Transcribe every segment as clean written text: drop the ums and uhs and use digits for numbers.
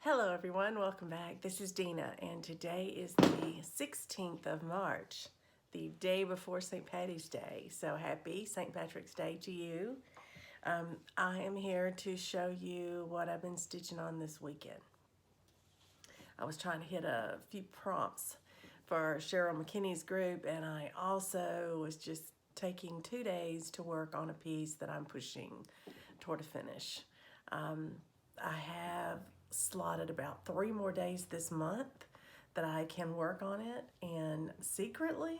Hello everyone, welcome back. This is Dina and today is the 16th of March, the day before St. Patty's Day. So happy St. Patrick's Day to you. I am here to show you what I've been stitching on this weekend. I was trying to hit a few prompts for Cheryl McKinney's group, and I also was just taking 2 days to work on a piece that I'm pushing toward a finish. I have slotted about 3 more days this month that I can work on it, and secretly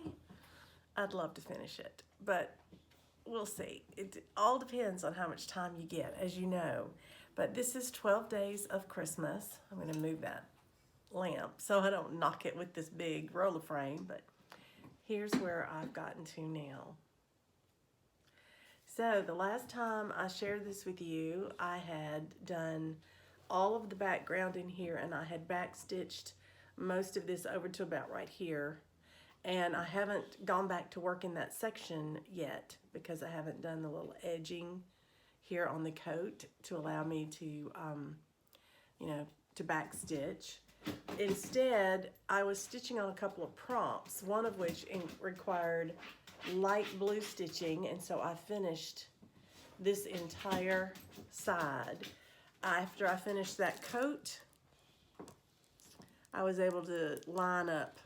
I'd love to finish it, but we'll see. It all depends on how much time you get, as you know. But this is 12 days of Christmas. I'm going to move that lamp so I don't knock it with this big roller frame, but here's where I've gotten to now. So the last time I shared this with you, I had done all of the background in here, and I had backstitched most of this over to about right here. And I haven't gone back to work in that section yet because I haven't done the little edging here on the coat to allow me to, to backstitch. Instead, I was stitching on a couple of prompts, one of which required light blue stitching, and so I finished this entire side. After I finished that coat, I was able to line up,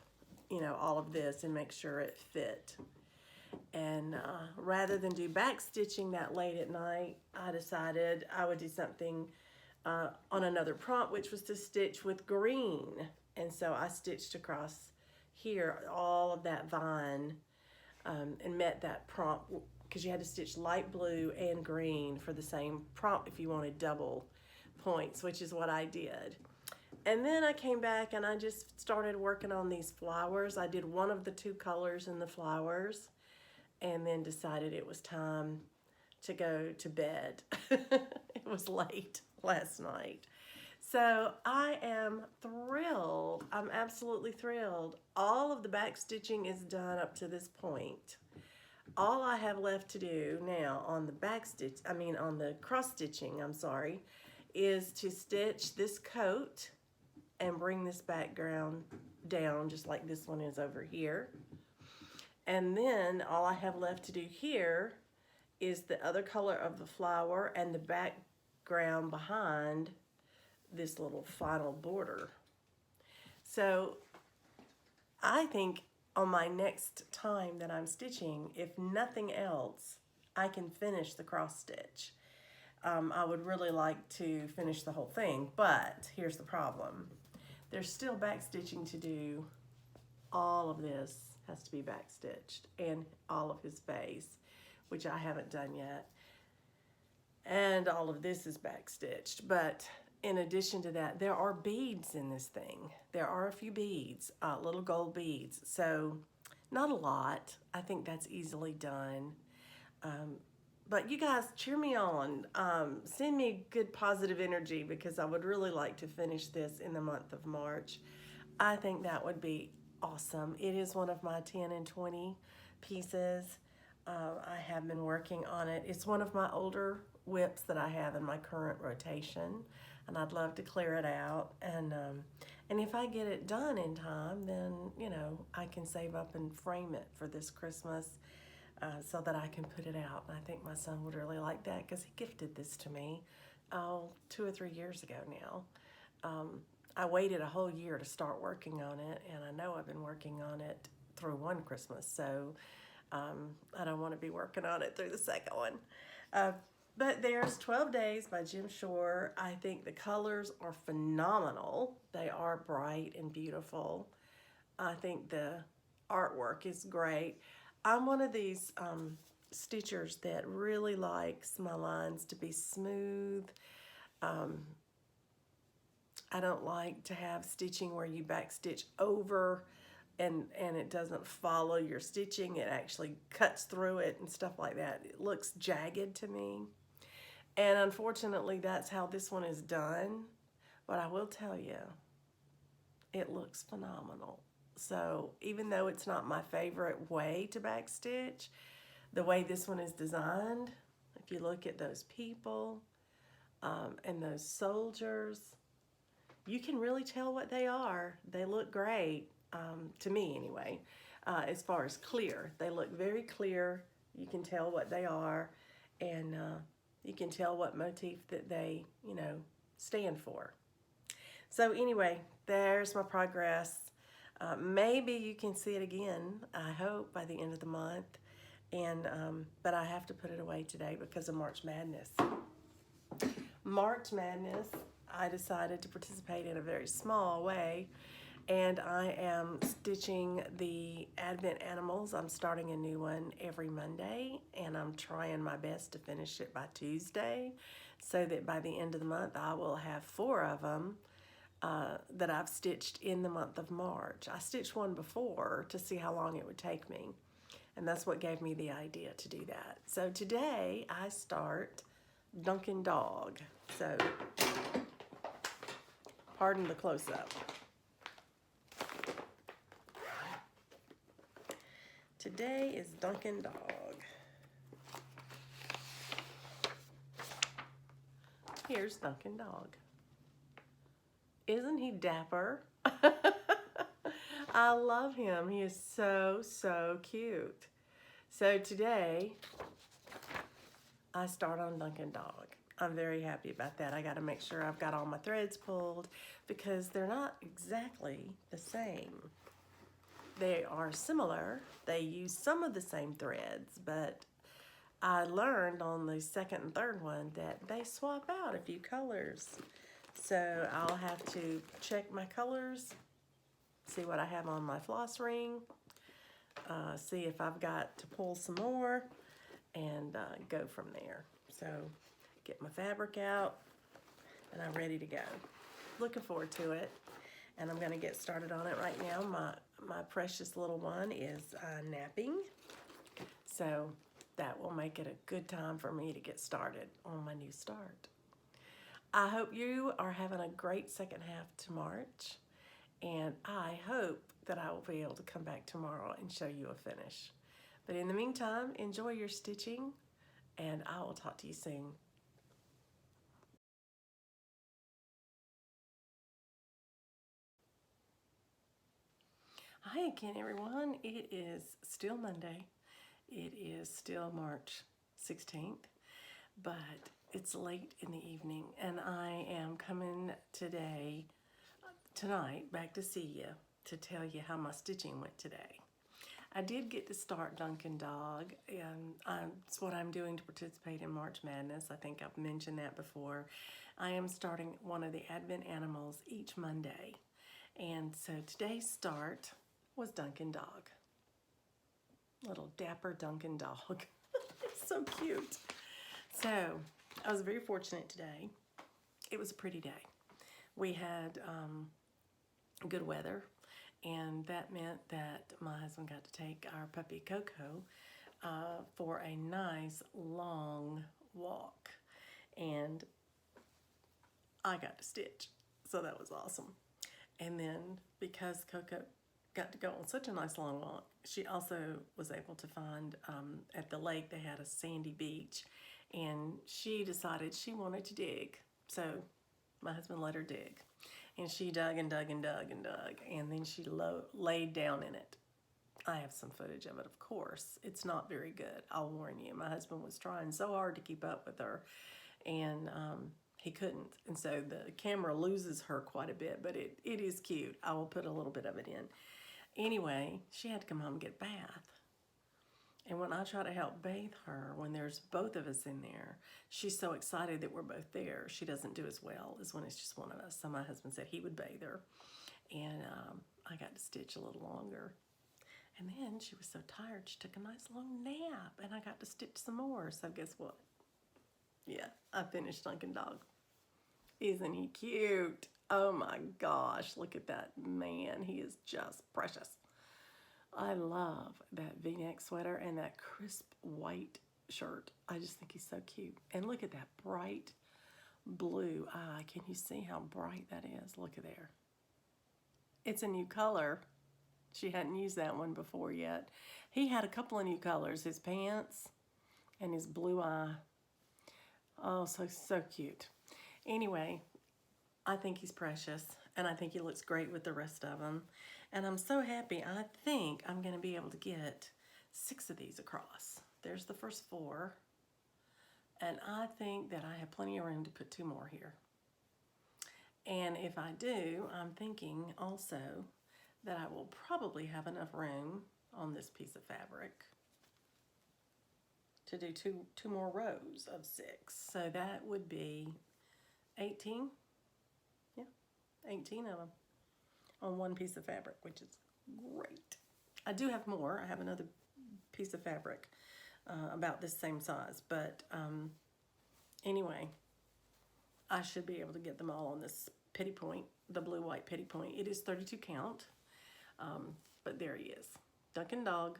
all of this and make sure it fit. And rather than do back stitching that late at night, I decided I would do something on another prompt, which was to stitch with green. And so I stitched across here all of that vine and met that prompt, because you had to stitch light blue and green for the same prompt if you wanted double points, which is what I did. And then I came back and I just started working on these flowers. I did one of the 2 colors in the flowers and then decided it was time to go to bed. It was late last night. So I am thrilled. I'm absolutely thrilled. All of the back stitching is done up to this point. All I have left to do now on the on the cross stitching, is to stitch this coat and bring this background down just like this one is over here. And then all I have left to do here is the other color of the flower and the background behind this little final border. So I think on my next time that I'm stitching, if nothing else, I can finish the cross stitch. I would really like to finish the whole thing, but here's the problem. There's still back stitching to do. All of this has to be back stitched, and all of his base, which I haven't done yet. And all of this is back stitched, but in addition to that, there are beads in this thing. There are a few beads, little gold beads. So not a lot. I think that's easily done. But you guys, cheer me on. Send me good positive energy, because I would really like to finish this in the month of March. I think that would be awesome. It is one of my 10 and 20 pieces. I have been working on it. It's one of my older whips that I have in my current rotation, and I'd love to clear it out. And if I get it done in time, then, I can save up and frame it for this Christmas. So that I can put it out. And I think my son would really like that, because he gifted this to me 2 or 3 years ago now. I waited a whole year to start working on it, and I know I've been working on it through one Christmas, so I don't want to be working on it through the second one. But there's 12 Days by Jim Shore. I think the colors are phenomenal. They are bright and beautiful. I think the artwork is great. I'm one of these stitchers that really likes my lines to be smooth. I don't like to have stitching where you back stitch over and it doesn't follow your stitching. It actually cuts through it and stuff like that. It looks jagged to me. And unfortunately, that's how this one is done. But I will tell you, it looks phenomenal. So even though it's not my favorite way to backstitch, the way this one is designed, if you look at those people and those soldiers, you can really tell what they are. They look great, to me anyway, as far as clear. They look very clear. You can tell what they are, and you can tell what motif that they, stand for. So anyway, there's my progress. Maybe you can see it again, I hope, by the end of the month. And but I have to put it away today because of March Madness. March Madness, I decided to participate in a very small way, and I am stitching the Advent Animals. I'm starting a new one every Monday, and I'm trying my best to finish it by Tuesday, so that by the end of the month I will have 4 of them that I've stitched in the month of March. I stitched one before to see how long it would take me, and that's what gave me the idea to do that. So today I start Duncan Dog. So, pardon the close-up. Today is Duncan Dog. Here's Duncan Dog. Isn't he dapper? I love him. He is so, so cute. So today, I start on Duncan Dog. I'm very happy about that. I got to make sure I've got all my threads pulled because they're not exactly the same. They are similar. They use some of the same threads, but I learned on the second and third one that they swap out a few colors. So I'll have to check my colors, see what I have on my floss ring, see if I've got to pull some more, and go from there. So get my fabric out, and I'm ready to go. Looking forward to it, and I'm going to get started on it right now. My precious little one is napping, so that will make it a good time for me to get started on my new start. I hope you are having a great second half to March, and I hope that I will be able to come back tomorrow and show you a finish. But in the meantime, enjoy your stitching, and I will talk to you soon. Hi again, everyone. It is still Monday. It is still March 16th, but it's late in the evening, and I am coming tonight, back to see you to tell you how my stitching went today. I did get to start Duncan Dog, and it's what I'm doing to participate in March Madness. I think I've mentioned that before. I am starting one of the Advent Animals each Monday, and so today's start was Duncan Dog. Little dapper Duncan Dog. It's so cute. So I was very fortunate today. It was a pretty day. We had good weather, and that meant that my husband got to take our puppy Coco for a nice long walk, and I got to stitch, so that was awesome. And then because Coco got to go on such a nice long walk, she also was able to find at the lake they had a sandy beach, and she decided she wanted to dig. So my husband let her dig, and she dug and dug and dug and dug, and then she laid down in it. I have some footage of it, of course. It's not very good, I'll warn you. My husband was trying so hard to keep up with her, and he couldn't. And so the camera loses her quite a bit, but it is cute. I will put a little bit of it in. Anyway, she had to come home and get a bath. And when I try to help bathe her, when there's both of us in there, she's so excited that we're both there. She doesn't do as well as when it's just one of us. So my husband said he would bathe her, and I got to stitch a little longer. And then she was so tired, she took a nice long nap, and I got to stitch some more. So guess what? Yeah, I finished Duncan Dog. Isn't he cute? Oh my gosh, look at that man. He is just precious. I love that V-neck sweater and that crisp white shirt. I just think he's so cute. And look at that bright blue eye. Can you see how bright that is? Look at there. It's a new color. She hadn't used that one before yet. He had a couple of new colors, his pants and his blue eye. Oh, so cute. Anyway, I think he's precious, and I think he looks great with the rest of them. And I'm so happy. I think I'm going to be able to get 6 of these across. There's the first 4. And I think that I have plenty of room to put 2 more here. And if I do, I'm thinking also that I will probably have enough room on this piece of fabric to do two more rows of 6. So that would be 18. Yeah, 18 of them on one piece of fabric, which is great. I do have more. I have another piece of fabric about this same size, but anyway, I should be able to get them all on this petty point, the blue-white petty point. It is 32 count, but there he is, Duncan Dog,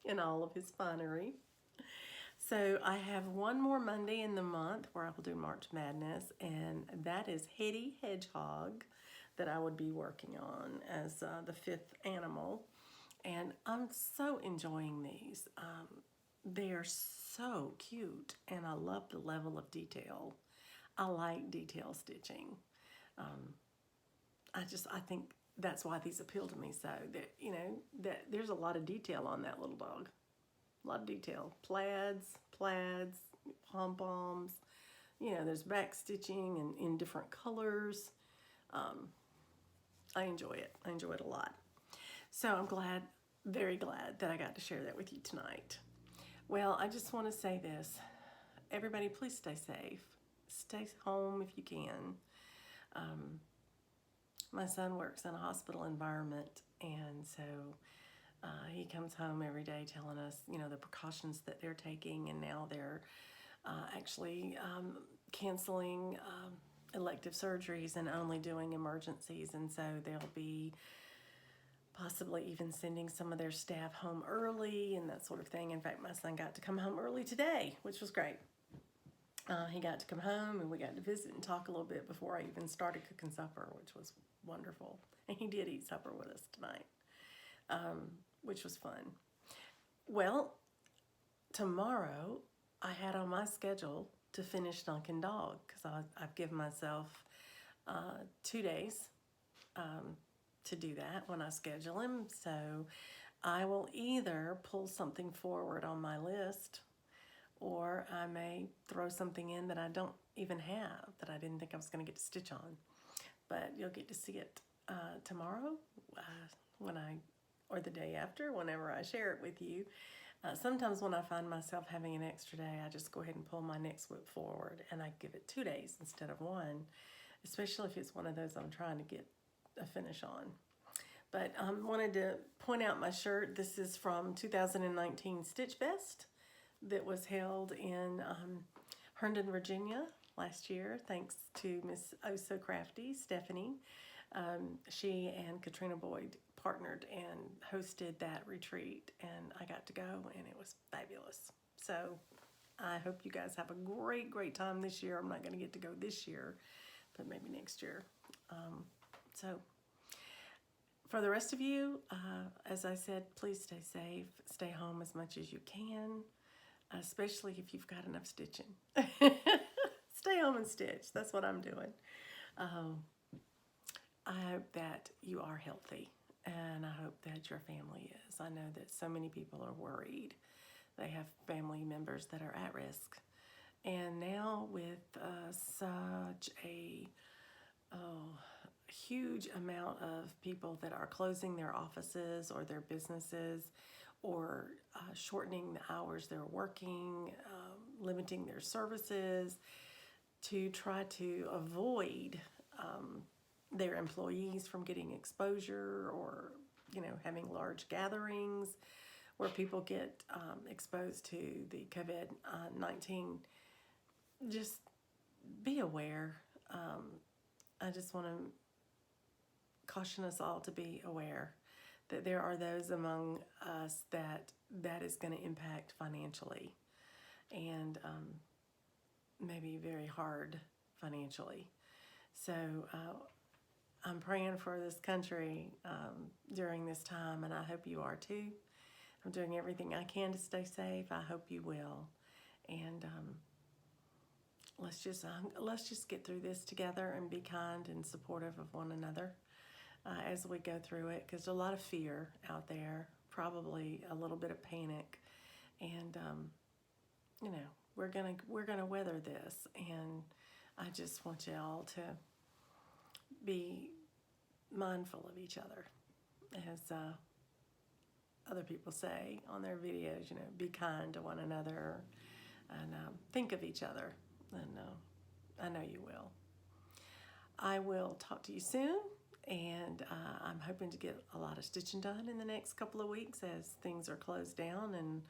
in all of his finery. So I have one more Monday in the month where I will do March Madness, and that is Hetty Hedgehog that I would be working on as the 5th animal. And I'm so enjoying these. They are so cute, and I love the level of detail. I like detail stitching. I think that's why these appeal to me so. That, you know, that there's a lot of detail on that little dog. A lot of detail. Plaids, pom-poms. You know, there's back stitching and in different colors. I enjoy it. I enjoy it a lot. So I'm glad, very glad that I got to share that with you tonight. Well, I just want to say this. Everybody, please stay safe. Stay home if you can. My son works in a hospital environment, and so he comes home every day telling us, you know, the precautions that they're taking, and now they're actually canceling elective surgeries and only doing emergencies, and so they'll be possibly even sending some of their staff home early and that sort of thing. In fact, my son got to come home early today, which was great. He got to come home, and we got to visit and talk a little bit before I even started cooking supper, which was wonderful. And he did eat supper with us tonight, which was fun. Well, tomorrow I had on my schedule to finish Duncan Dog, because I've given myself 2 days to do that when I schedule him. So I will either pull something forward on my list, or I may throw something in that I don't even have, that I didn't think I was going to get to stitch on. But you'll get to see it tomorrow or the day after, whenever I share it with you. Sometimes when I find myself having an extra day, I just go ahead and pull my next whip forward, and I give it 2 days instead of 1, especially if it's one of those I'm trying to get a finish on. But I wanted to point out my shirt. This is from 2019 Stitch Fest that was held in Herndon, Virginia last year, thanks to Miss Oh So Crafty, Stephanie. She and Katrina Boyd partnered and hosted that retreat, and I got to go, and it was fabulous. So I hope you guys have a great, great time this year. I'm not going to get to go this year, but maybe next year. So for the rest of you, as I said, please stay safe. Stay home as much as you can, especially if you've got enough stitching. Stay home and stitch. That's what I'm doing. I hope that you are healthy, and I hope that your family is. I know that so many people are worried. They have family members that are at risk. And now with such a huge amount of people that are closing their offices or their businesses, or shortening the hours they're working, limiting their services to try to avoid their employees from getting exposure, or, you know, having large gatherings where people get exposed to the COVID-19. Just be aware. I just want to caution us all to be aware that there are those among us that is going to impact financially, and maybe very hard financially. So I'm praying for this country during this time, and I hope you are too. I'm doing everything I can to stay safe. I hope you will. And let's just get through this together and be kind and supportive of one another as we go through it, because there's a lot of fear out there, probably a little bit of panic, and you know, we're gonna weather this, and I just want y'all to be mindful of each other, as other people say on their videos. You know, be kind to one another, and think of each other, and I know you will. I will talk to you soon, and I'm hoping to get a lot of stitching done in the next couple of weeks as things are closed down and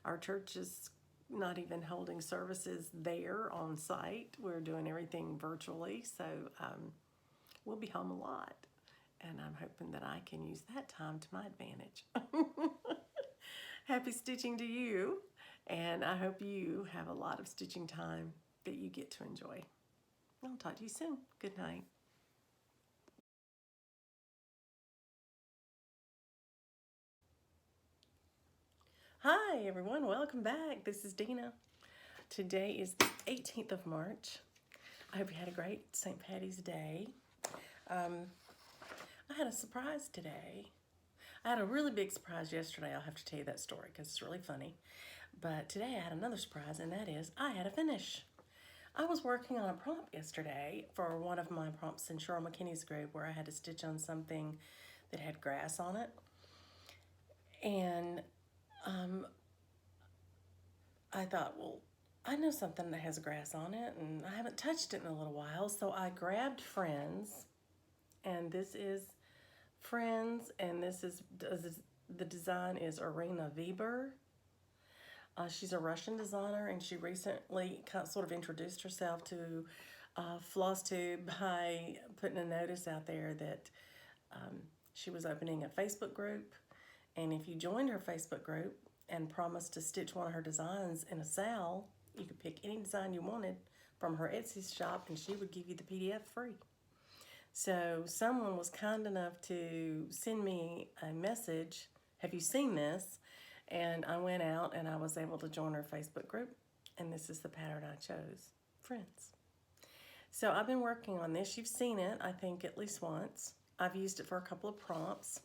our church is not even holding services there on site. We're doing everything virtually, so we'll be home a lot, and I'm hoping that I can use that time to my advantage. Happy stitching to you, and I hope you have a lot of stitching time that you get to enjoy. I'll talk to you soon. Good night. Hi everyone, welcome back. This is Dina. Today is the 18th of March. I hope you had a great St. Patty's Day. I had a surprise today. I had a really big surprise yesterday. I'll have to tell you that story because it's really funny. But today I had another surprise, and that is I had a finish. I was working on a prompt yesterday for one of my prompts in Cheryl McKinney's group where I had to stitch on something that had grass on it. And I thought, well, I know something that has grass on it, and I haven't touched it in a little while, so I grabbed Friends, and this is Friends, and the design is Irina Veber. She's a Russian designer, and she recently sort of introduced herself to FlossTube by putting a notice out there that she was opening a Facebook group, and if you joined her Facebook group and promised to stitch one of her designs in a sal, you could pick any design you wanted from her Etsy shop, and she would give you the PDF free. So someone was kind enough to send me a message, have you seen this? And I went out and I was able to join her Facebook group, and this is the pattern I chose, Friends. So I've been working on this. You've seen it, I think, at least once. I've used it for a couple of prompts,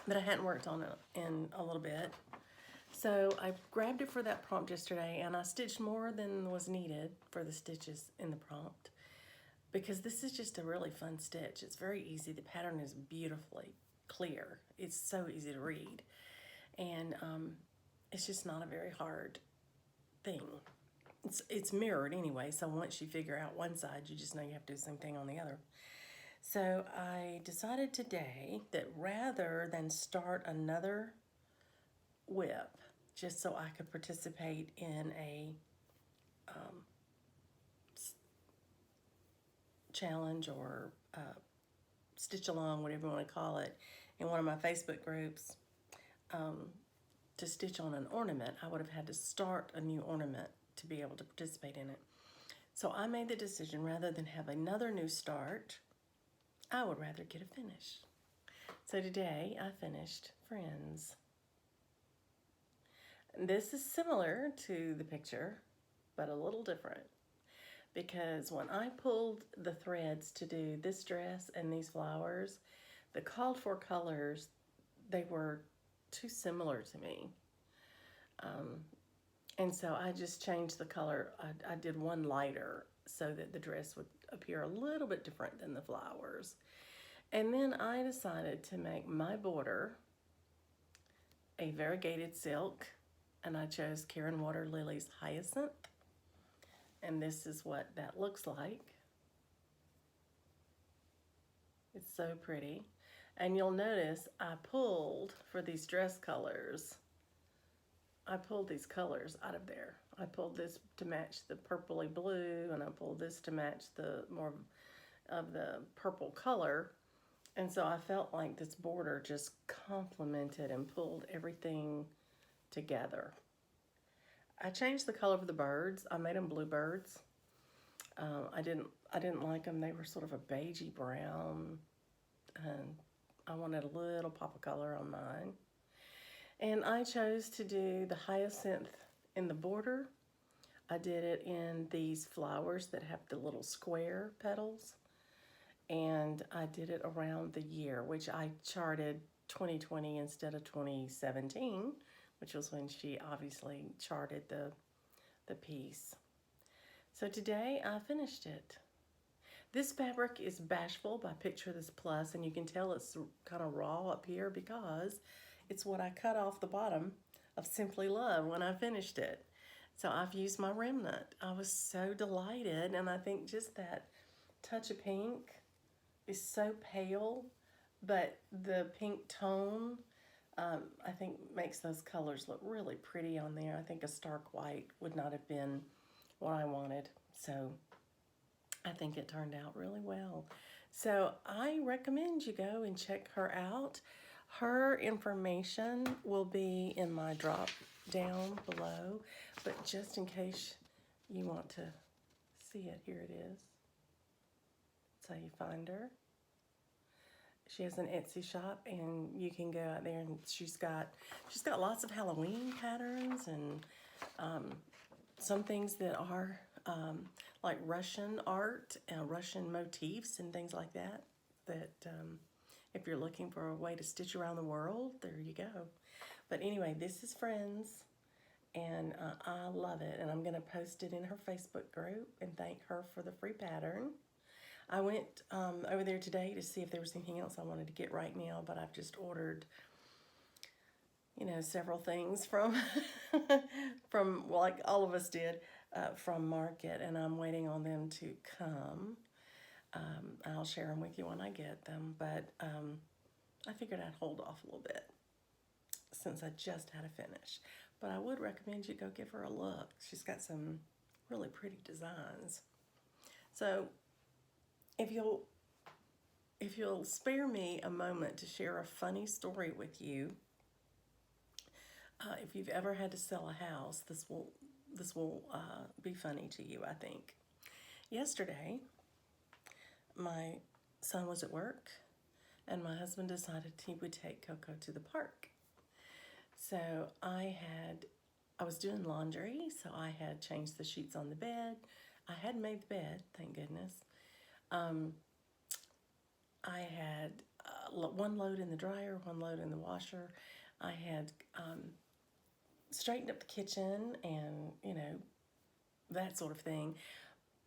but I hadn't worked on it in a little bit. So I grabbed it for that prompt yesterday, and I stitched more than was needed for the stitches in the prompt, because this is just a really fun stitch. It's very easy. The pattern is beautifully clear. It's so easy to read, and it's just not a very hard thing. It's mirrored anyway, so once you figure out one side, you just know you have to do the same thing on the other. So I decided today that rather than start another whip, just so I could participate in a challenge or stitch along, whatever you want to call it, in one of my Facebook groups, to stitch on an ornament, I would have had to start a new ornament to be able to participate in it. So I made the decision, rather than have another new start, I would rather get a finish. So today I finished Friends. This is similar to the picture, but a little different, because when I pulled the threads to do this dress and these flowers, the called for colors, they were too similar to me. And so I just changed the color. I did one lighter so that the dress would appear a little bit different than the flowers. And then I decided to make my border a variegated silk, and I chose Karen Water Lily's Hyacinth. And this is what that looks like. It's so pretty. And you'll notice I pulled, for these dress colors, I pulled these colors out of there. I pulled this to match the purpley blue, and I pulled this to match the more of the purple color. And so I felt like this border just complemented and pulled everything together. I changed the color of the birds. I made them bluebirds. I didn't like them. They were sort of a beigey brown, and I wanted a little pop of color on mine. And I chose to do the hyacinth in the border. I did it in these flowers that have the little square petals. And I did it around the year, which I charted 2020 instead of 2017, which was when she obviously charted the piece. So today I finished it. This fabric is Bashful by Picture This Plus, and you can tell it's kind of raw up here because it's what I cut off the bottom of Simply Love when I finished it. So I've used my remnant. I was so delighted, and I think just that touch of pink is so pale, but the pink tone, I think makes those colors look really pretty on there. I think a stark white would not have been what I wanted. So I think it turned out really well. So I recommend you go and check her out. Her information will be in my drop down below, but just in case you want to see it, here it is. That's how you find her. She has an Etsy shop, and you can go out there, and she's got lots of Halloween patterns and some things that are like Russian art and Russian motifs and things like that. That if you're looking for a way to stitch around the world, there you go. But anyway, this is Friends, and I love it, and I'm going to post it in her Facebook group and thank her for the free pattern. I went over there today to see if there was anything else I wanted to get right now, but I've just ordered, you know, several things from, from like all of us did, from Market, and I'm waiting on them to come. I'll share them with you when I get them, but I figured I'd hold off a little bit since I just had to finish. But I would recommend you go give her a look. She's got some really pretty designs. So if you'll spare me a moment to share a funny story with you, if you've ever had to sell a house, this will be funny to you, I think. Yesterday, my son was at work, and my husband decided he would take Coco to the park. So I was doing laundry, so I had changed the sheets on the bed. I had made the bed, thank goodness. I had one load in the dryer, one load in the washer. I had straightened up the kitchen and, you know, that sort of thing.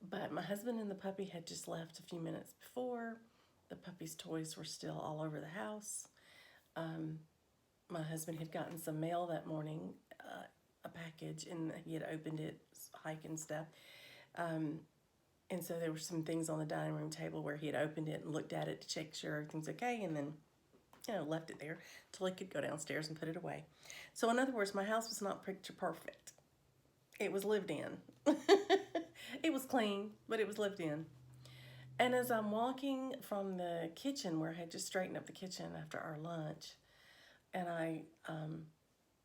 But my husband and the puppy had just left a few minutes before. The puppy's toys were still all over the house. My husband had gotten some mail that morning, a package, and he had opened it, hiking stuff. And so there were some things on the dining room table where he had opened it and looked at it to check sure everything's okay, and then, you know, left it there till he could go downstairs and put it away. So in other words, my house was not picture perfect. It was lived in. It was clean, but it was lived in. And as I'm walking from the kitchen, where I had just straightened up the kitchen after our lunch, and I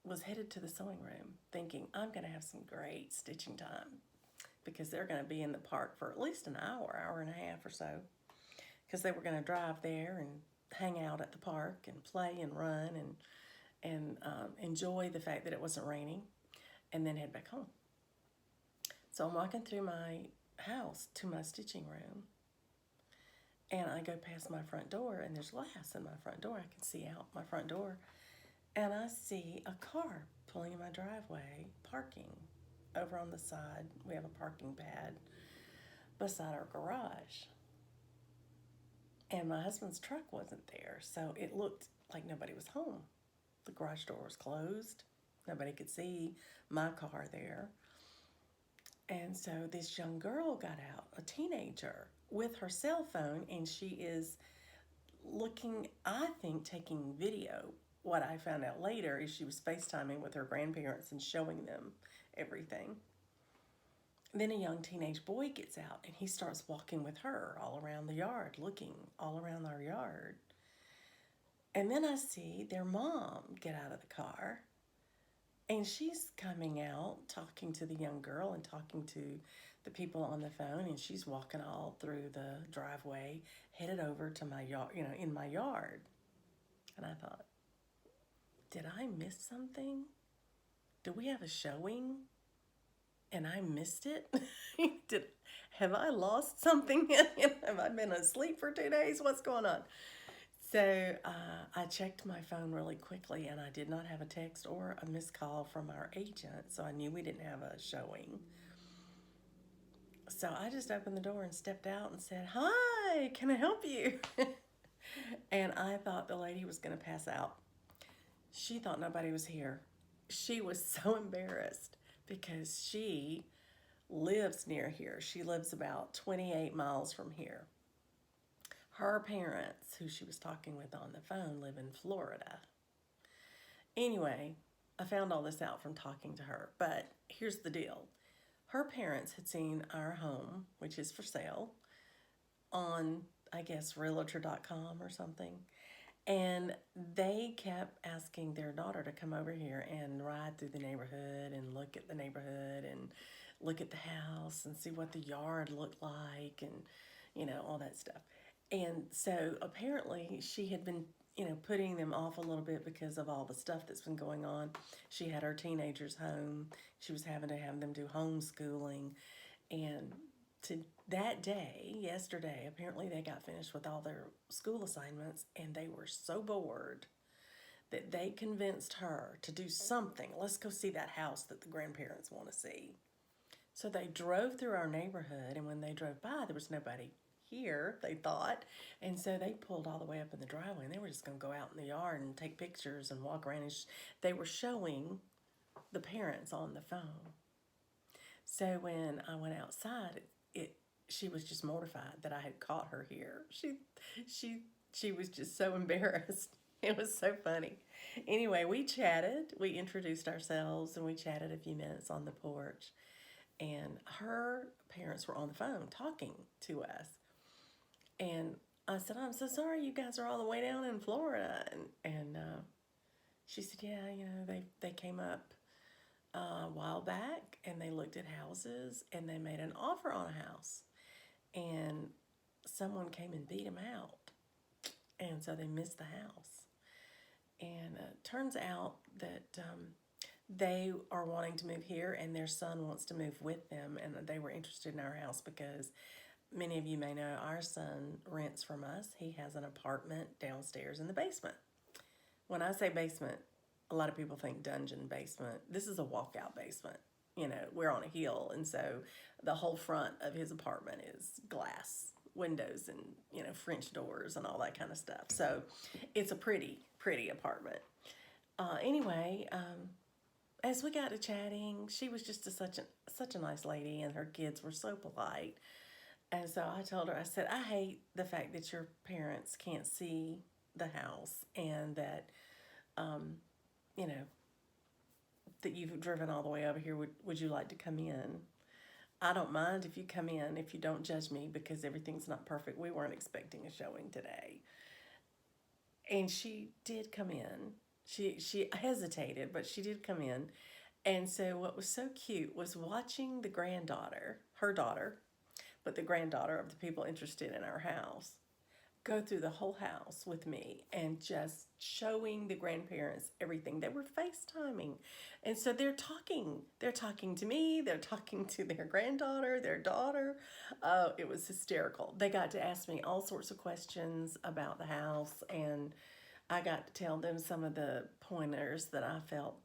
was headed to the sewing room thinking, I'm going to have some great stitching time, because they're going to be in the park for at least an hour and a half or so, because they were going to drive there and hang out at the park and play and run and enjoy the fact that it wasn't raining, and then head back home. So I'm walking through my house to my stitching room, and I go past my front door, and there's glass in my front door. I can see out my front door, and I see a car pulling in my driveway, parking over on the side. We have a parking pad beside our garage. And my husband's truck wasn't there, so it looked like nobody was home. The garage door was closed. Nobody could see my car there. And so this young girl got out, a teenager, with her cell phone, and she is looking, I think, taking video. What I found out later is she was FaceTiming with her grandparents and showing them everything. Then a young teenage boy gets out, and he starts walking with her all around the yard, looking all around our yard. And then I see their mom get out of the car, and she's coming out, talking to the young girl and talking to the people on the phone, and she's walking all through the driveway, headed over to my yard, you know, in my yard. And I thought, did I miss something? Do we have a showing? and I missed it. Did have I lost something? Have I been asleep for 2 days? What's going on? So I checked my phone really quickly, and I did not have a text or a missed call from our agent, so I knew we didn't have a showing. So I just opened the door and stepped out and said, "Hi, can I help you?" And I thought the lady was going to pass out. She thought nobody was here. She was so embarrassed because she lives near here. She lives about 28 miles from here. Her parents, who she was talking with on the phone, live in Florida. Anyway, I found all this out from talking to her, but here's the deal. Her parents had seen our home, which is for sale, on, I guess, realtor.com or something. And they kept asking their daughter to come over here and ride through the neighborhood and look at the neighborhood and look at the house and see what the yard looked like and, all that stuff. And so apparently she had been, putting them off a little bit because of all the stuff that's been going on. She had her teenagers home. She was having to have them do homeschooling. And to that day, yesterday, apparently they got finished with all their school assignments and they were so bored that they convinced her to do something. Let's go see that house that the grandparents want to see. So they drove through our neighborhood, and when they drove by, there was nobody here, they thought. And so they pulled all the way up in the driveway, and they were just going to go out in the yard and take pictures and walk around. And they were showing the parents on the phone. So when I went outside, she was just mortified that I had caught her here. She was just so embarrassed. It was so funny. Anyway, we chatted. We introduced ourselves, and we chatted a few minutes on the porch. And her parents were on the phone talking to us. And I said, "I'm so sorry you guys are all the way down in Florida." And she said, "Yeah, they came up a while back, and they looked at houses, and they made an offer on a house. And someone came and beat them out. And so they missed the house. And turns out that they are wanting to move here, and their son wants to move with them, and they were interested in our house because many of you may know our son rents from us. He has an apartment downstairs in the basement. When I say basement, a lot of people think dungeon basement. This is a walkout basement. We're on a hill, and so the whole front of his apartment is glass windows and, French doors and all that kind of stuff. So it's a pretty, pretty apartment. Anyway, as we got to chatting, she was just such a nice lady, and her kids were so polite. And so I told her, I said, "I hate the fact that your parents can't see the house, and that, that you've driven all the way over here. Would you like to come in? I don't mind if you come in, if you don't judge me, because everything's not perfect. We weren't expecting a showing today." And she did come in. She hesitated, but she did come in. And so what was so cute was watching the granddaughter, her daughter, but the granddaughter of the people interested in our house, go through the whole house with me and just showing the grandparents everything. They were FaceTiming. And so they're talking to me, they're talking to their granddaughter, their daughter. It was hysterical. They got to ask me all sorts of questions about the house, and I got to tell them some of the pointers that I felt,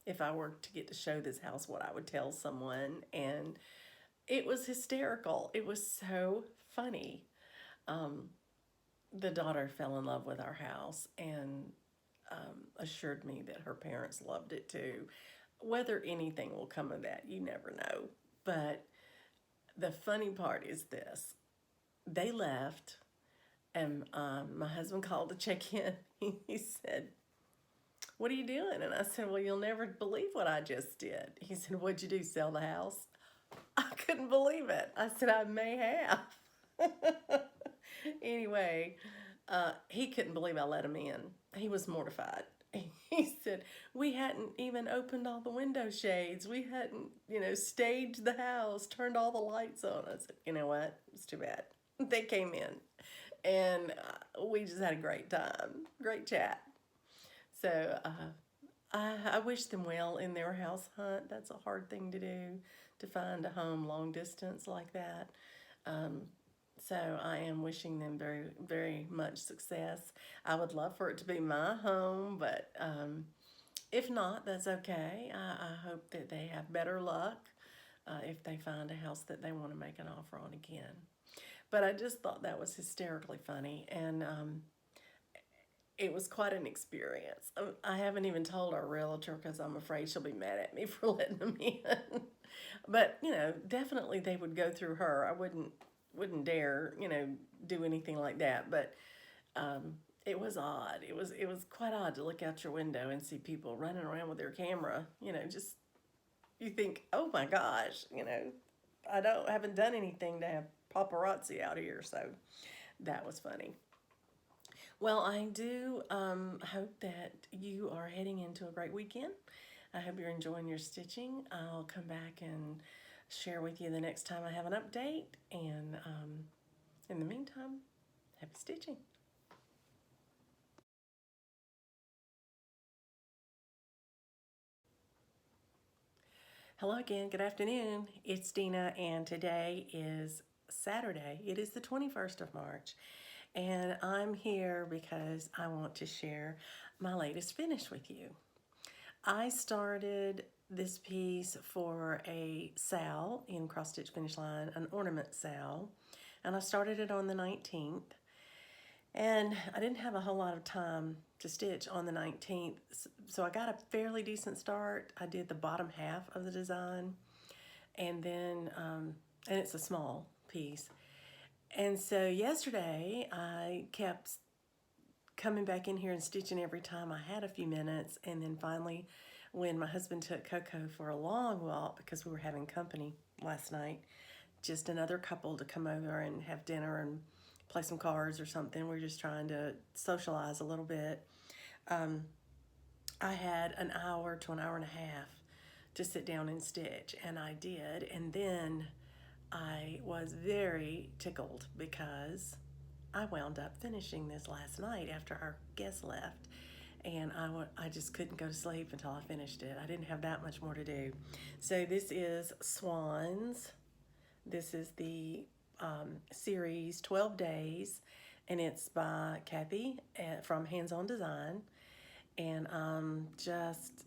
if I were to get to show this house, what I would tell someone. And it was hysterical. It was so funny. The daughter fell in love with our house and assured me that her parents loved it too. Whether anything will come of that, you never know. But the funny part is this. They left, and my husband called to check in. He said, "What are you doing?" And I said, "Well, you'll never believe what I just did." He said, "What'd you do, sell the house?" I couldn't believe it. I said, "I may have." Anyway, he couldn't believe I let him in. He was mortified. He said, "We hadn't even opened all the window shades. We hadn't, staged the house, turned all the lights on." I said, "You know what? It's too bad." They came in, and we just had a great time, great chat. So I wish them well in their house hunt. That's a hard thing to do, to find a home long distance like that. Um, so I am wishing them very, very much success. I would love for it to be my home, but if not, that's okay. I hope that they have better luck if they find a house that they want to make an offer on again. But I just thought that was hysterically funny, and it was quite an experience. I haven't even told our realtor because I'm afraid she'll be mad at me for letting them in. But definitely they would go through her. I wouldn't dare do anything like that. But it was odd. It was quite odd to look out your window and see people running around with their camera. Just you think, oh my gosh, haven't done anything to have paparazzi out here. So that was funny. Well, I do hope that you are heading into a great weekend. I hope you're enjoying your stitching. I'll come back and share with you the next time I have an update. And in the meantime, happy stitching. Hello again. Good afternoon. It's Dina, and today is Saturday. It is the 21st of March. And I'm here because I want to share my latest finish with you. I started this piece for a sal in Cross Stitch Finish Line, an ornament sal, and I started it on the 19th. And I didn't have a whole lot of time to stitch on the 19th, so I got a fairly decent start. I did the bottom half of the design, and then, and it's a small piece. And so yesterday I kept coming back in here and stitching every time I had a few minutes. And then finally, when my husband took Coco for a long walk because we were having company last night, just another couple to come over and have dinner and play some cards or something. We're just trying to socialize a little bit. I had an hour to an hour and a half to sit down and stitch, and I did. And then I was very tickled because I wound up finishing this last night after our guest left, and I just couldn't go to sleep until I finished it. I didn't have that much more to do. So this is Swans. This is the series 12 Days, and it's by Kathy from Hands On Design, and I'm just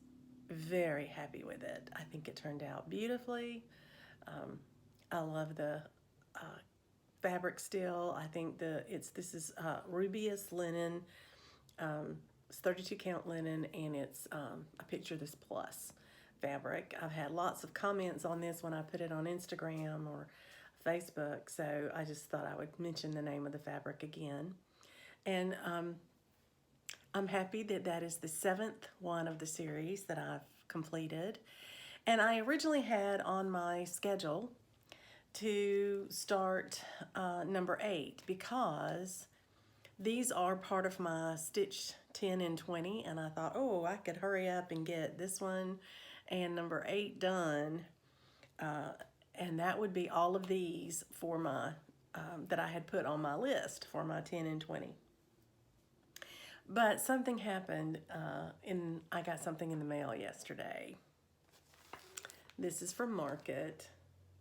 very happy with it. I think it turned out beautifully. I love the fabric still. I think this is Rubious linen. It's 32 count linen, and it's I picture this plus fabric. I've had lots of comments on this when I put it on Instagram or Facebook, so I just thought I would mention the name of the fabric again. And I'm happy that that is the 7th one of the series that I've completed. And I originally had on my schedule to start number 8 because these are part of my stitch 10 and 20, and I thought, oh, I could hurry up and get this one and number 8 done, and that would be all of these for my that I had put on my list for my 10 and 20. But something happened, I got something in the mail yesterday. This is from Market.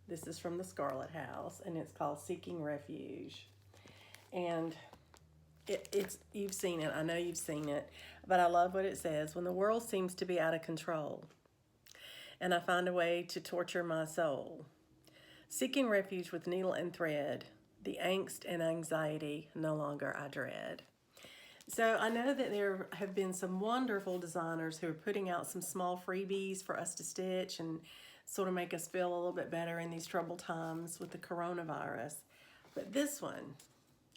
This is from the Scarlet House, and it's called Seeking Refuge. And you've seen it. I know you've seen it, but I love what it says. When the world seems to be out of control, and I find a way to torture my soul, seeking refuge with needle and thread, the angst and anxiety no longer I dread. So I know that there have been some wonderful designers who are putting out some small freebies for us to stitch and sort of make us feel a little bit better in these troubled times with the coronavirus. But this one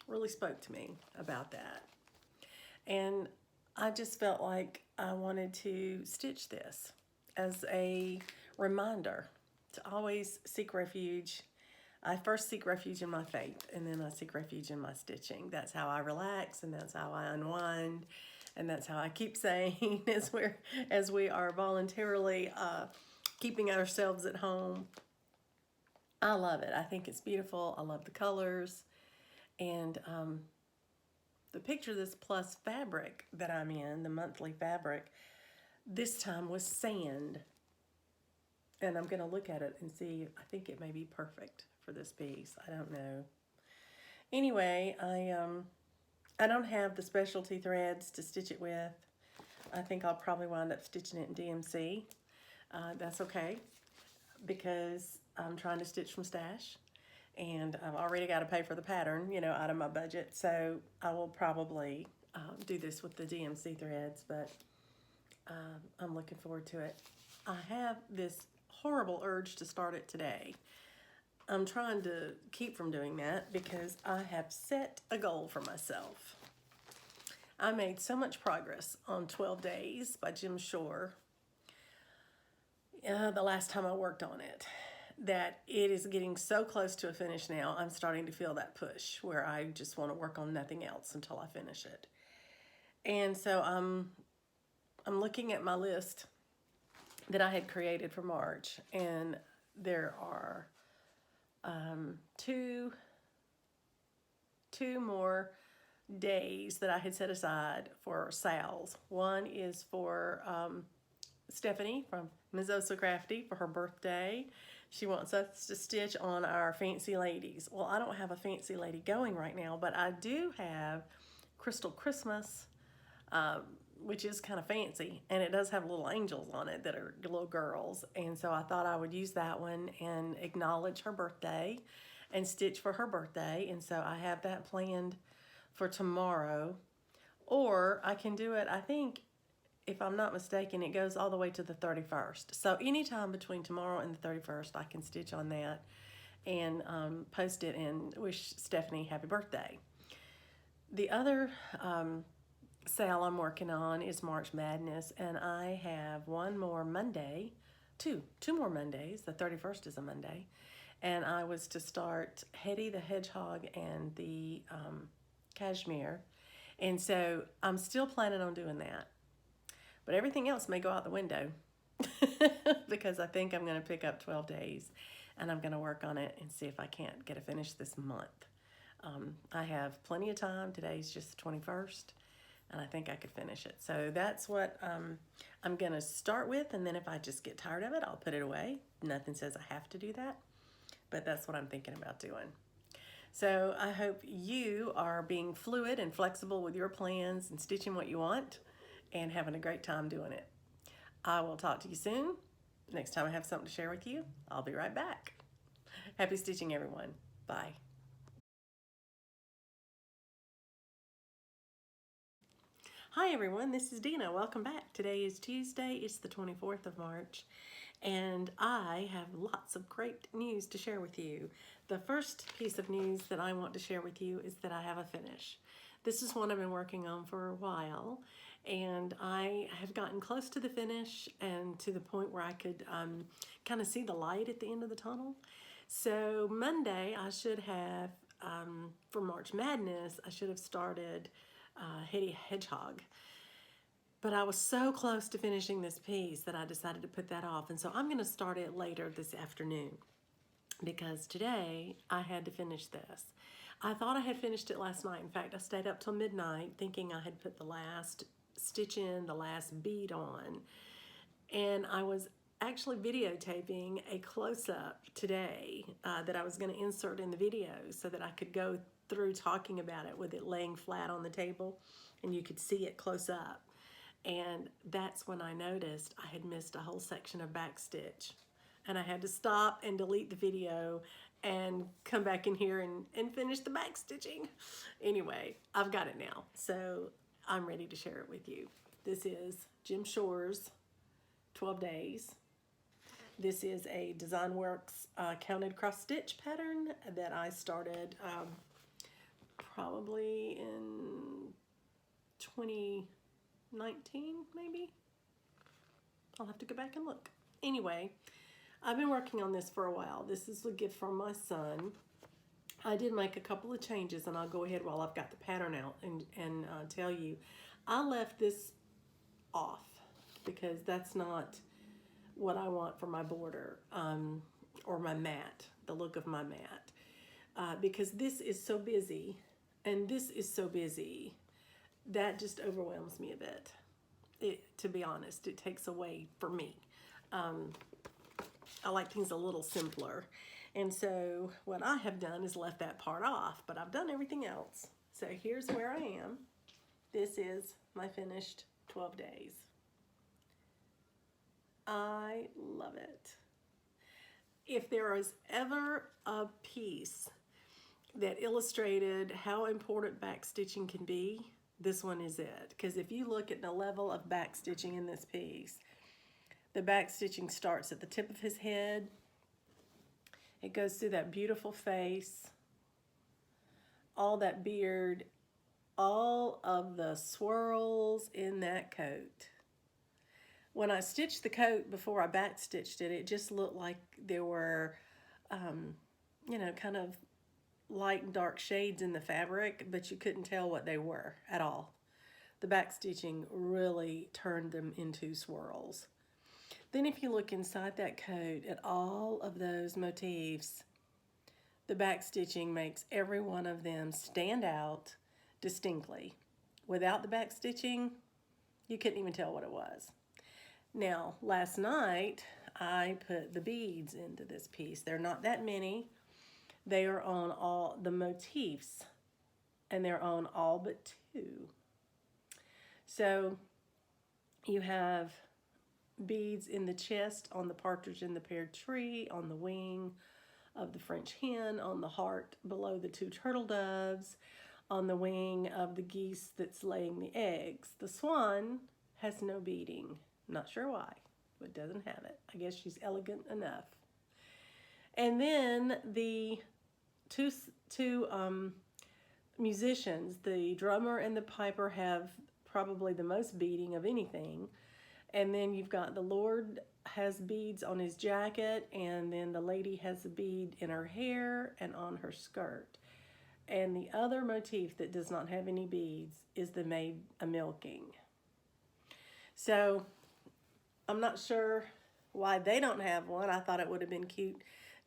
really spoke to me about that. And I just felt like I wanted to stitch this as a reminder to always seek refuge. I first seek refuge in my faith, and then I seek refuge in my stitching. That's how I relax, and that's how I unwind, and that's how I keep saying as we are voluntarily keeping ourselves at home. I love it. I think it's beautiful. I love the colors, and the picture of this plus fabric that I'm in, the monthly fabric, this time was sand. And I'm going to look at it and see. I think it may be perfect for this piece. I don't know. Anyway, I don't have the specialty threads to stitch it with. I think I'll probably wind up stitching it in DMC. That's okay, because I'm trying to stitch from stash, and I've already got to pay for the pattern, you know, out of my budget. So I will probably do this with the DMC threads, but I'm looking forward to it. I have this horrible urge to start it today. I'm trying to keep from doing that because I have set a goal for myself. I made so much progress on 12 Days by Jim Shore the last time I worked on it, that it is getting so close to a finish now. I'm starting to feel that push where I just want to work on nothing else until I finish it. And so I'm looking at my list that I had created for March, and there are two more days that I had set aside for sales. One is for Stephanie from Ms. Oh So Crafty for her birthday. She wants us to stitch on our Fancy Ladies. Well, I don't have a Fancy Lady going right now, but I do have Crystal Christmas, which is kind of fancy, and it does have little angels on it that are little girls. And so I thought I would use that one and acknowledge her birthday and stitch for her birthday. And so I have that planned for tomorrow. Or I can do it, I think, if I'm not mistaken, it goes all the way to the 31st. So anytime between tomorrow and the 31st, I can stitch on that and post it and wish Stephanie happy birthday. The other sale I'm working on is March Madness, and I have one more Monday, two more Mondays. The 31st is a Monday, and I was to start Hetty the Hedgehog and the Cashmere, and so I'm still planning on doing that, but everything else may go out the window because I think I'm going to pick up 12 Days, and I'm going to work on it and see if I can't get it finished this month. I have plenty of time. Today's just the 21st. And I think I could finish it. So that's what I'm going to start with. And then if I just get tired of it, I'll put it away. Nothing says I have to do that. But that's what I'm thinking about doing. So I hope you are being fluid and flexible with your plans and stitching what you want and having a great time doing it. I will talk to you soon. Next time I have something to share with you, I'll be right back. Happy stitching, everyone. Bye. Hi everyone, this is Dina. Welcome back. Today is Tuesday. It's the 24th of March, and I have lots of great news to share with you. The first piece of news that I want to share with you is that I have a finish. This is one I've been working on for a while, and I have gotten close to the finish and to the point where I could kind of see the light at the end of the tunnel. So Monday I should have, for March Madness, I should have started Hetty Hedgehog. But I was so close to finishing this piece that I decided to put that off. And so I'm going to start it later this afternoon because today I had to finish this. I thought I had finished it last night. In fact, I stayed up till midnight thinking I had put the last stitch in, the last bead on. And I was actually videotaping a close-up today that I was going to insert in the video so that I could go through talking about it with it laying flat on the table and you could see it close up. And that's when I noticed I had missed a whole section of backstitch, and I had to stop and delete the video and come back in here and finish the backstitching. Anyway, I've got it now, so I'm ready to share it with you. This is Jim Shore's 12 Days. This is a Design Works counted cross stitch pattern that I started probably in 2019, maybe. I'll have to go back and look. Anyway, I've been working on this for a while. This is a gift from my son. I did make a couple of changes, and I'll go ahead while I've got the pattern out and tell you. I left this off because that's not what I want for my border or my mat, the look of my mat. Because this is so busy and this is so busy, that just overwhelms me a bit. to be honest, it takes away for me. I like things a little simpler. And so what I have done is left that part off, but I've done everything else. So here's where I am. This is my finished 12 days. I love it. If there was ever a piece that illustrated how important backstitching can be, this one is it. Because if you look at the level of backstitching in this piece, the backstitching starts at the tip of his head. It goes through that beautiful face, all that beard, all of the swirls in that coat. When I stitched the coat before I backstitched it, it just looked like there were, you know, kind of light and dark shades in the fabric, but you couldn't tell what they were at all. The backstitching really turned them into swirls. Then if you look inside that coat at all of those motifs, the backstitching makes every one of them stand out distinctly. Without the backstitching, you couldn't even tell what it was. Now, last night, I put the beads into this piece. They're not that many. They are on all the motifs, and they're on all but 2. So you have beads in the chest, on the partridge in the pear tree, on the wing of the French hen, on the heart below the 2 turtle doves, on the wing of the geese that's laying the eggs. The swan has no beading. Not sure why, but doesn't have it. I guess she's elegant enough. And then the two musicians, the drummer and the piper, have probably the most beading of anything. And then you've got the Lord has beads on his jacket, and then the lady has a bead in her hair and on her skirt. And the other motif that does not have any beads is the maid a-milking. So I'm not sure why they don't have one. I thought it would have been cute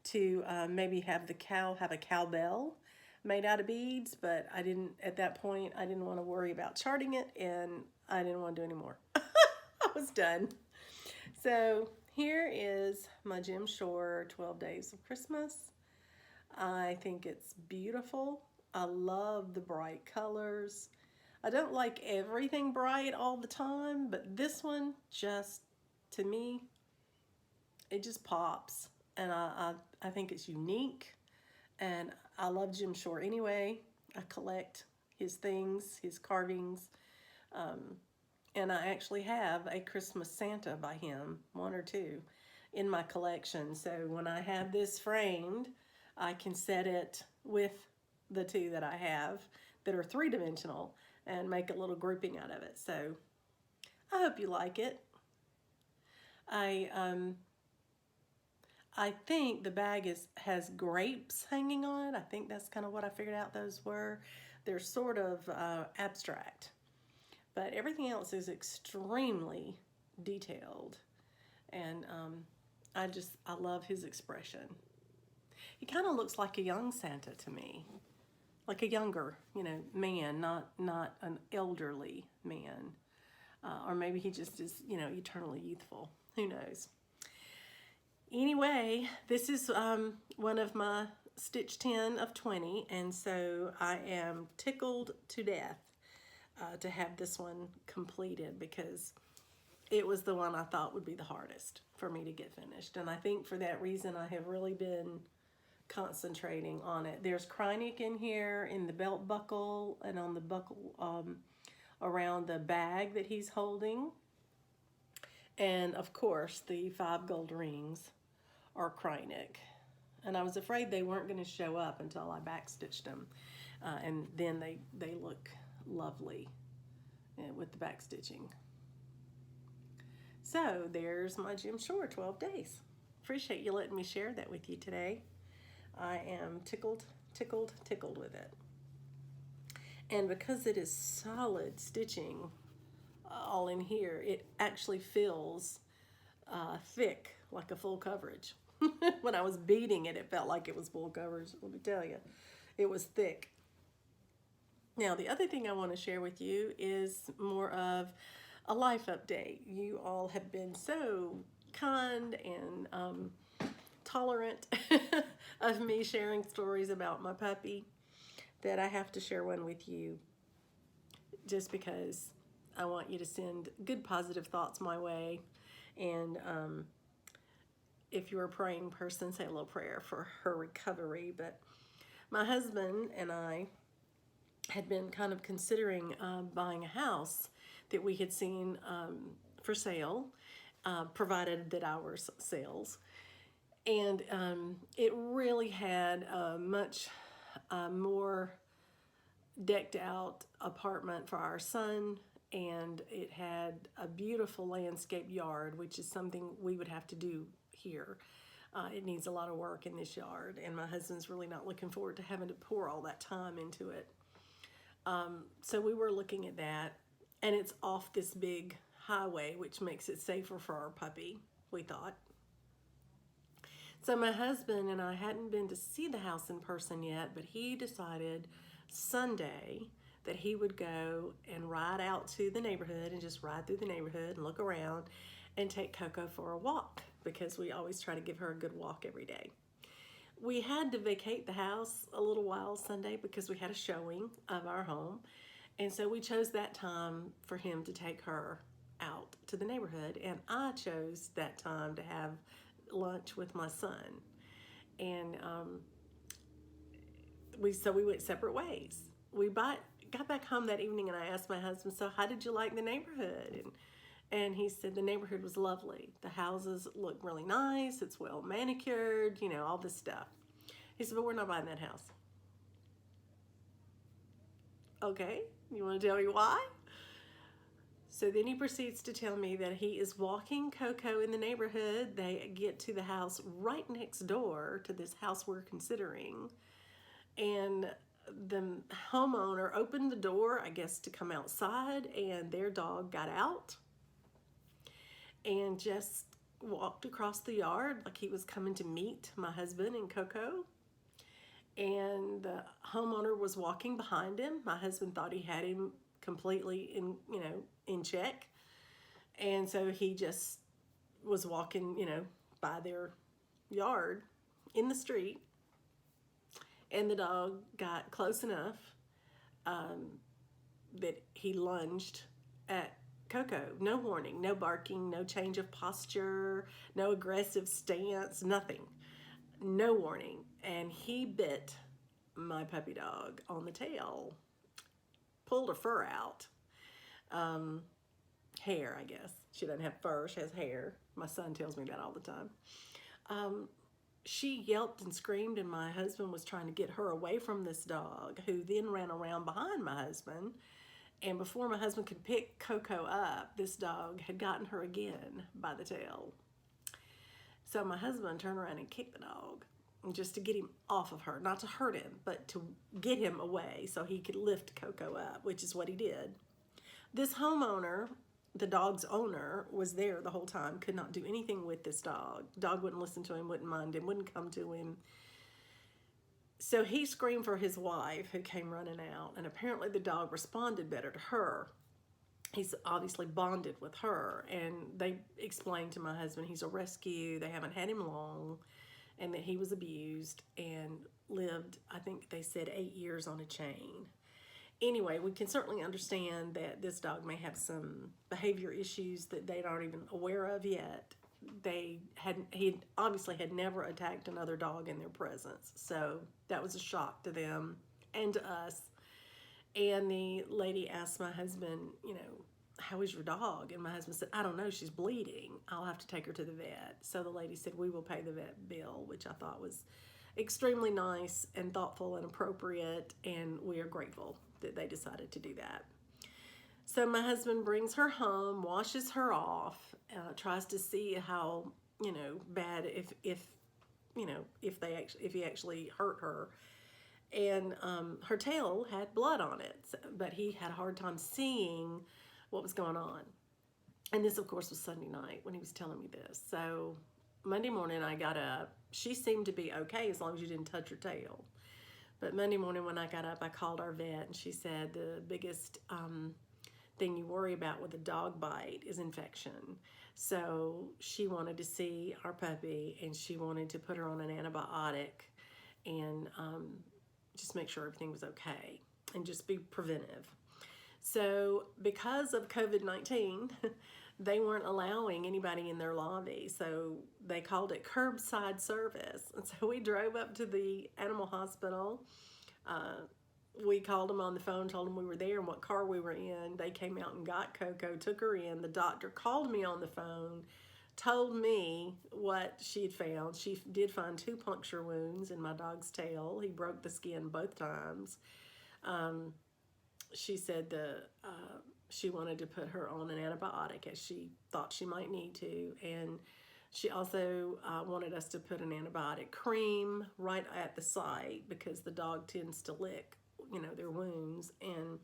to maybe have the cow have a cowbell made out of beads, but I didn't, at that point, I didn't want to worry about charting it, and I didn't want to do any more. I was done. So here is my Jim Shore 12 Days of Christmas. I think it's beautiful. I love the bright colors. I don't like everything bright all the time, but this one just, to me, it just pops. And I think it's unique. And I love Jim Shore anyway. I collect his things, his carvings. And I actually have a Christmas Santa by him, 1 or 2, in my collection. So when I have this framed, I can set it with the 2 that I have that are 3-dimensional and make a little grouping out of it. So I hope you like it. I think the bag has grapes hanging on it. I think that's kind of what I figured out those were. They're sort of abstract. But everything else is extremely detailed. And I love his expression. He kind of looks like a young Santa to me. Like a younger, man, not an elderly man. Or maybe he just is, eternally youthful. Who knows? Anyway, this is one of my Stitch 10 of 20, and so I am tickled to death to have this one completed, because it was the one I thought would be the hardest for me to get finished. And I think for that reason, I have really been concentrating on it. There's Krynic in here in the belt buckle and on the buckle around the bag that he's holding. And of course, the 5 gold rings are Krynic. And I was afraid they weren't going to show up until I backstitched them. And then they look lovely with the backstitching. So there's my Jim Shore 12 days. Appreciate you letting me share that with you today. I am tickled with it. And because it is solid stitching all in here, it actually feels thick, like a full coverage. When I was beating it, it felt like it was full coverage. Let me tell you, it was thick. Now, the other thing I want to share with you is more of a life update. You all have been so kind and tolerant of me sharing stories about my puppy that I have to share one with you just because I want you to send good positive thoughts my way. And if you're a praying person, say a little prayer for her recovery. But my husband and I had been kind of considering buying a house that we had seen for sale, provided that ours sells. And it really had a much more decked out apartment for our son, and it had a beautiful landscape yard, which is something we would have to do here. It needs a lot of work in this yard, and my husband's really not looking forward to having to pour all that time into it. So we were looking at that, and it's off this big highway, which makes it safer for our puppy, we thought. So my husband and I hadn't been to see the house in person yet, but he decided Sunday that he would go and ride out to the neighborhood and just ride through the neighborhood and look around and take Coco for a walk, because we always try to give her a good walk every day. We had to vacate the house a little while Sunday because we had a showing of our home, and so we chose that time for him to take her out to the neighborhood, and I chose that time to have lunch with my son. And we went separate ways. We got back home that evening, and I asked my husband, so how did you like the neighborhood? And he said the neighborhood was lovely. The houses look really nice. It's well manicured, all this stuff. He said, but we're not buying that house. Okay, you want to tell me why? So then he proceeds to tell me that he is walking Coco in the neighborhood. They get to the house right next door to this house we're considering. And the homeowner opened the door, I guess, to come outside, and their dog got out and just walked across the yard like he was coming to meet my husband and Coco. And the homeowner was walking behind him. My husband thought he had him completely in check. And so he just was walking, by their yard in the street. And the dog got close enough that he lunged at Coco. No warning, no barking, no change of posture, no aggressive stance, nothing. No warning. And he bit my puppy dog on the tail, pulled her fur out. Hair, I guess. She doesn't have fur, she has hair. My son tells me that all the time. She yelped and screamed, and my husband was trying to get her away from this dog, who then ran around behind my husband. And before my husband could pick Coco up, this dog had gotten her again by the tail. So my husband turned around and kicked the dog, just to get him off of her, not to hurt him, but to get him away so he could lift Coco up, which is what he did. This homeowner, the dog's owner, was there the whole time, could not do anything with this dog. Dog wouldn't listen to him, wouldn't mind him, wouldn't come to him. So he screamed for his wife, who came running out, and apparently the dog responded better to her. He's obviously bonded with her, and they explained to my husband he's a rescue, they haven't had him long, and that he was abused and lived, I think they said, 8 years on a chain. Anyway, we can certainly understand that this dog may have some behavior issues that they aren't even aware of yet. He obviously had never attacked another dog in their presence, so that was a shock to them and to us. And the lady asked my husband, how is your dog? And my husband said, I don't know, she's bleeding. I'll have to take her to the vet. So the lady said, we will pay the vet bill, which I thought was extremely nice and thoughtful and appropriate, and we are grateful that they decided to do that. So my husband brings her home, washes her off, tries to see how, bad if he actually hurt her. And her tail had blood on it, but he had a hard time seeing what was going on. And this, of course, was Sunday night when he was telling me this. So Monday morning I got up. She seemed to be okay as long as you didn't touch her tail. But Monday morning when I got up, I called our vet, and she said the biggest thing you worry about with a dog bite is infection. So she wanted to see our puppy, and she wanted to put her on an antibiotic and just make sure everything was okay and just be preventive. So because of COVID-19, they weren't allowing anybody in their lobby. So they called it curbside service. And so we drove up to the animal hospital. We called them on the phone, told them we were there and what car we were in. They came out and got Coco, took her in. The doctor called me on the phone, told me what she had found. She did find 2 puncture wounds in my dog's tail. He broke the skin both times. She said she wanted to put her on an antibiotic as she thought she might need to. And she also wanted us to put an antibiotic cream right at the site because the dog tends to lick, their wounds. And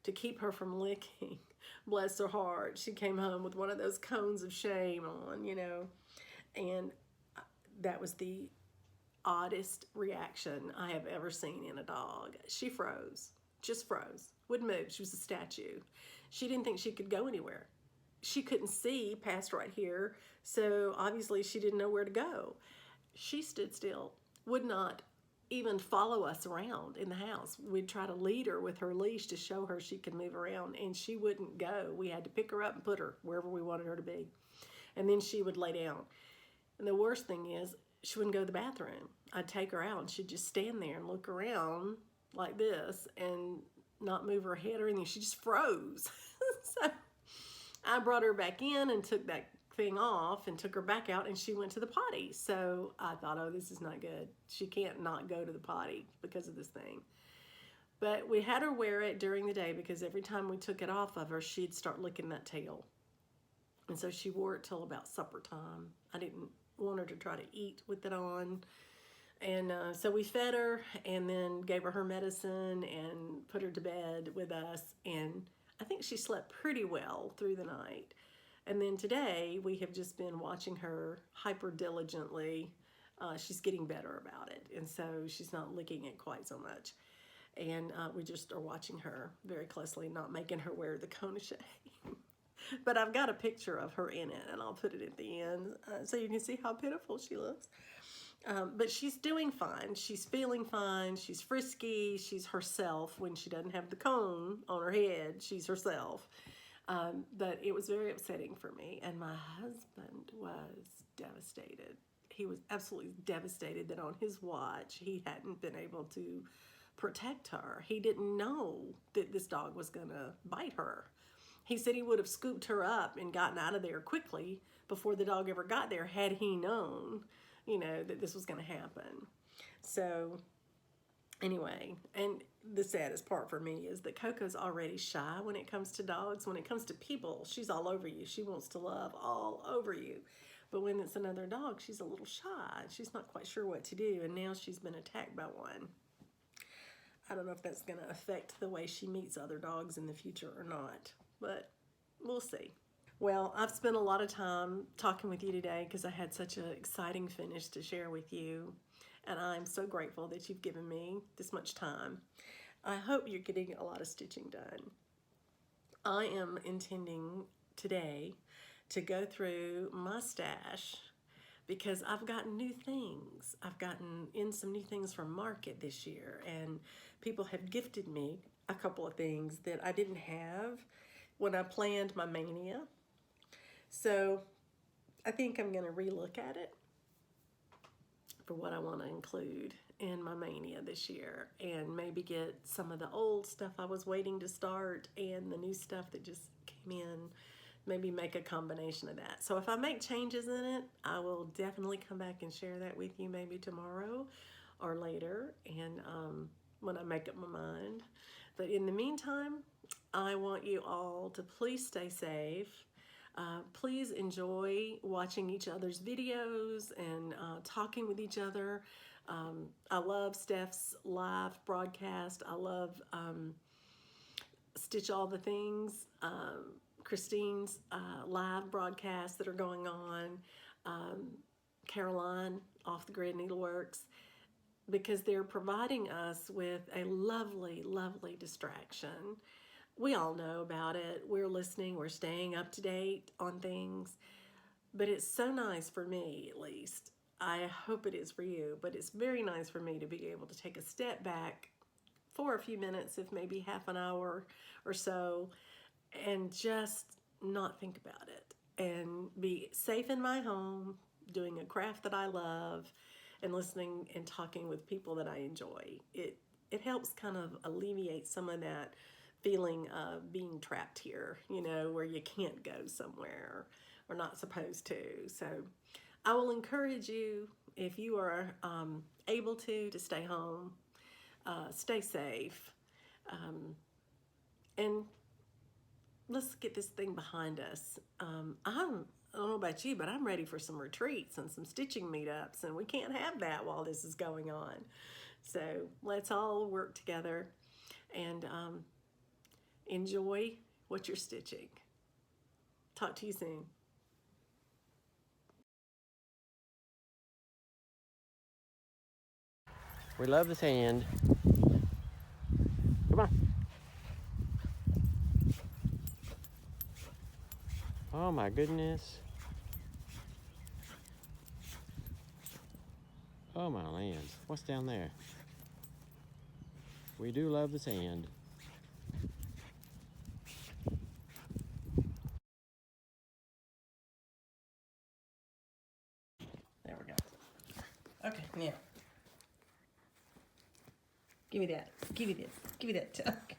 to keep her from licking, bless her heart, she came home with one of those cones of shame on, and that was the oddest reaction I have ever seen in a dog. She froze, just froze, wouldn't move. She was a statue. She didn't think she could go anywhere. She couldn't see past right here, so obviously she didn't know where to go. She stood still, would not even follow us around in the house. We'd try to lead her with her leash to show her she could move around, and she wouldn't go. We had to pick her up and put her wherever we wanted her to be, and then she would lay down. And the worst thing is, she wouldn't go to the bathroom. I'd take her out and she'd just stand there and look around like this and not move her head or anything. She just froze. So I brought her back in and took that thing off and took her back out, and she went to the potty. So I thought, oh, this is not good. She can't not go to the potty because of this thing. But we had her wear it during the day because every time we took it off of her, she'd start licking that tail. And so she wore it till about supper time. I didn't want her to try to eat with it on. And so we fed her and then gave her medicine and put her to bed with us. And I think she slept pretty well through the night. And then today we have just been watching her hyper diligently. She's getting better about it. And so she's not licking it quite so much. And we just are watching her very closely, not making her wear the cone of shame. But I've got a picture of her in it, and I'll put it at the end so you can see how pitiful she looks. But she's doing fine. She's feeling fine. She's frisky. She's herself when she doesn't have the cone on her head. She's herself. But it was very upsetting for me, and my husband was devastated. He was absolutely devastated that on his watch he hadn't been able to protect her. He didn't know that this dog was going to bite her. He said he would have scooped her up and gotten out of there quickly before the dog ever got there had he known, that this was going to happen. So anyway, and the saddest part for me is that Coco's already shy when it comes to dogs. When it comes to people, she's all over you. She wants to love all over you. But when it's another dog, she's a little shy. She's not quite sure what to do, and now she's been attacked by one. I don't know if that's going to affect the way she meets other dogs in the future or not, but we'll see. Well, I've spent a lot of time talking with you today because I had such an exciting finish to share with you, and I'm so grateful that you've given me this much time. I hope you're getting a lot of stitching done. I am intending today to go through my stash because I've gotten new things. I've gotten in some new things from market this year, and people have gifted me a couple of things that I didn't have when I planned my mania. So I think I'm going to relook at it for what I want to include in my mania this year, and maybe get some of the old stuff I was waiting to start and the new stuff that just came in, maybe make a combination of that. So if I make changes in it, I will definitely come back and share that with you maybe tomorrow or later, and when I make up my mind. But in the meantime, I want you all to please stay safe. Please enjoy watching each other's videos and talking with each other. I love Steph's live broadcast. I love Stitch All the Things, Christine's live broadcasts that are going on, Caroline Off the Grid Needleworks, because they're providing us with a lovely, lovely distraction. we all know about it. We're listening, we're staying up to date on things. But it's so nice for me, at least. I hope it is for you, but it's very nice for me to be able to take a step back for a few minutes, if maybe half an hour or so, and just not think about it and be safe in my home, doing a craft that I love, and listening and talking with people that I enjoy. It helps kind of alleviate some of that feeling of being trapped here, where you can't go somewhere or not supposed to. So I will encourage you, if you are able to stay home, stay safe, and let's get this thing behind us. I don't know about you, but I'm ready for some retreats and some stitching meetups, and we can't have that while this is going on. So let's all work together and enjoy what you're stitching. Talk to you soon. We love the sand. Come on. Oh my goodness. Oh my lands. What's down there? We do love the sand. There we go. Okay, now. Give me that. Give me this. Give me that tuck.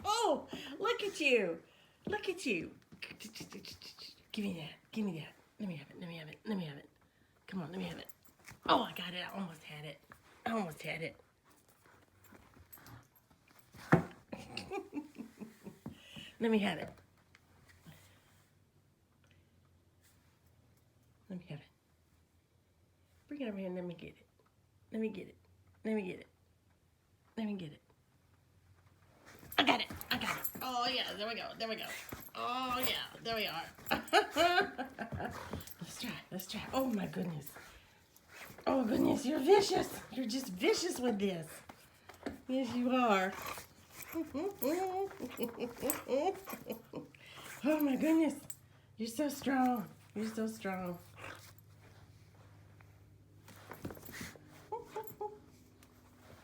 Oh, look at you. Look at you. Give me that. Give me that. Let me have it. Let me have it. Let me have it. Come on, let me have it. Oh, I got it. I almost had it. I almost had it. Let me have it. Let me have it. Bring it over here and let me get it. Let me get it. Let me get it. Let me get it. I got it. I got it. Oh, yeah. There we go. There we go. Oh, yeah. There we are. Let's try. Let's try. Oh, my goodness. Oh, goodness. You're vicious. You're just vicious with this. Yes, you are. Oh, my goodness. You're so strong. You're so strong.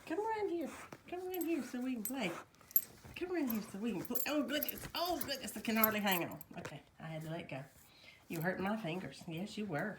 Come around here. Come around here so we can play. Come around here so we can play. Oh, goodness. Oh, goodness. I can hardly hang on. Okay. I had to let go. You hurt my fingers. Yes, you were.